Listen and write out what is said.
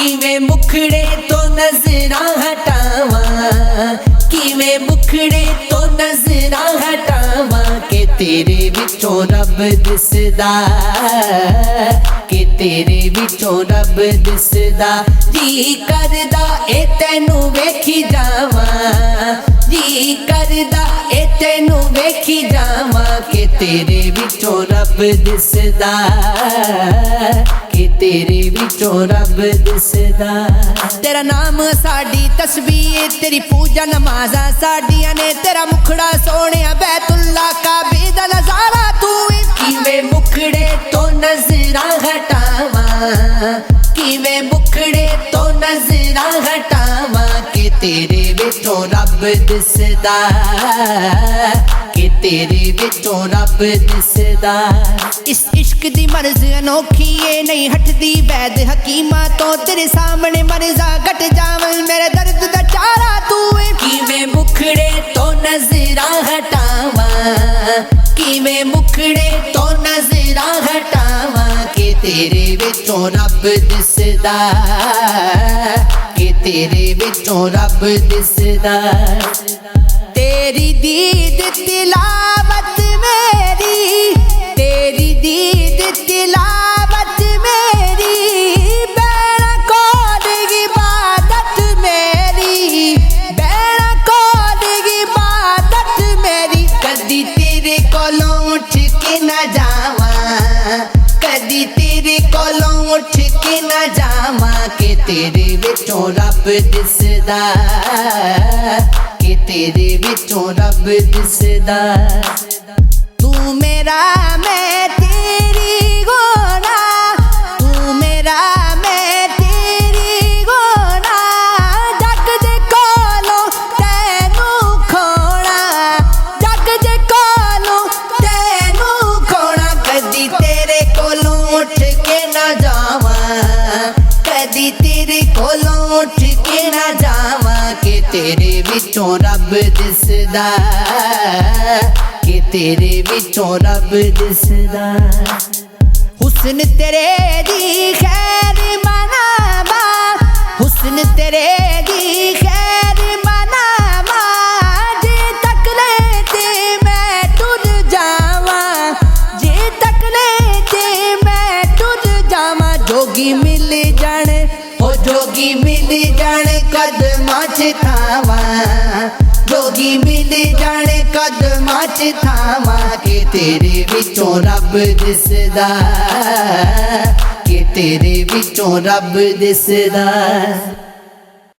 किवें मुखड़े तो नजरां हटावां, किवें मुखड़े तो नजरां हटावां के तेरे विचों रब दिसदा, के तेरे विचों रब दिसदा। जी करदा ए तैनू वेखी जावां, जी करदा ए तैनू वेखी जावां के तेरे विचों रब दिसदा, के तेरे विचों रब दिसदा। तेरा नाम साडी तस्बीह, तेरी पूजा नमाज़ां साडियां ने, तेरा मुखड़ा सोहणिया बैतुल्ला काबे दा नज़ारा तू। किवें मुखड़े तो नजरां हटावां, किवें मुखड़े तो नजरां हटावां के तेरे विचों रब दिसदा, के तेरे विचों रब दिसदा। इस इश्क दी मर्ज़ अनोखी है, नहीं हटदी वैद हकीमा तो, तेरे सामने मर्ज़ा घट जावन मेरे दर्द दा चारा तू। किवें मुखड़े तो नजरां हटावां, किवें मुखड़े तो नजरां हटावां के तेरे विचों रब दिसदा, के तेरे विचों रब दिसदा। तेरी दीद तिलावत मेरी, तेरी दीद तिलावत मेरी, बैणा कोल इबादत मेरी, बैणा कोल इबादत मेरी। कदी तेरे कोलों उठ के ना जावां, कदी तेरे कोलों उठ के ना जावां के तेरे विचों रब दिसदा, के तेरे विचों रब दिसदा। तू मेरा मैं तेरी गोना, तू मेरा मैं तेरी गोना, जग दे कोलों तैनू खोना, जग दे कोलों तैनू खोना। कदी तेरे कोलों उठ के ना जावां, कदी तेरे कोलों उठ के ना जावां के तेरे विचों रब दिसदा, के तेरे विचों रब दिसदा। हुस्न तेरे दी खैर मनावा, हुस्न तेरे दी खैर मनावा, जे तक ले ते मैं तुझ जावां, जे तक ले ते मैं तुझ जावां। जोगी मिल जाने ओ जोगी मिल जाने कदमां च थावां, जोगी मिल जाने कदमां च थावां के तेरे विचों रब दिसदा, के तेरे विचों रब दिसदा।